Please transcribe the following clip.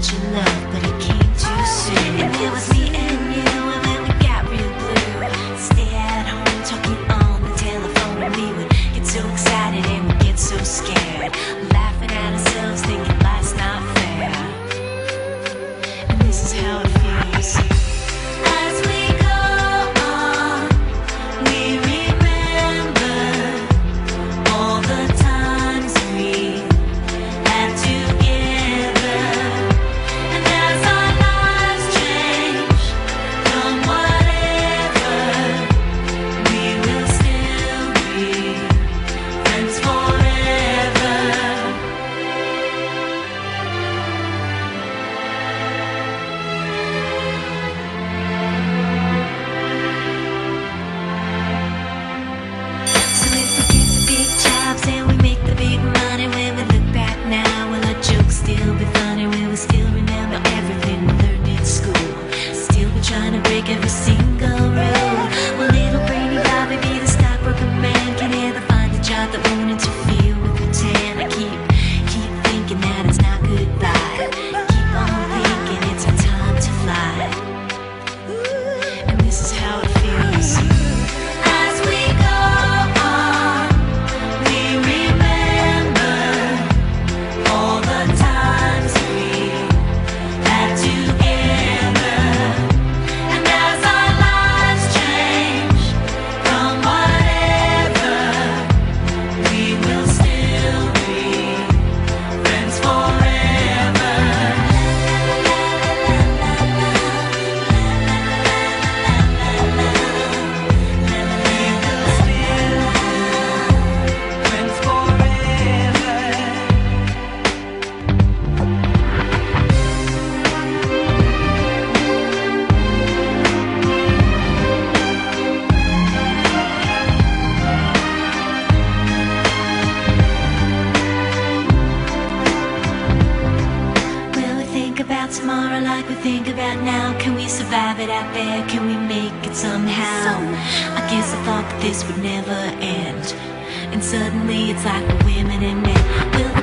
much you love, but it came too soon. And it was me and you, and then we got real blue. Stay at home talking on the telephone, and we would get so excited and we'd get so scared, laughing at ourselves, thinking life's not fair. And this is how it feels. As we go on, we remember all the times we had together. And as our lives change from whatever, we will still be friends forever. So if we get the big jobs and we make the big money, when we look back now, will our jokes still be funny? Will we still remember everything we learned in school? Still be trying to break every single rule? Will little brainy Bobby be the stockbroker man? Can he ever find a job that won't interfere with the tan? I keep thinking that it's not goodbye. Keep on thinking it's our time to fly. And this is how it feels. As we go on, we remember all the times we had together. And as our lives change from whatever, we will still be friends forever. Friends forever. Will we think about tomorrow like we think about now? Can we survive it out there? Can we make it somehow? I guess I thought that this would never end, and suddenly it's like we're women and men. Will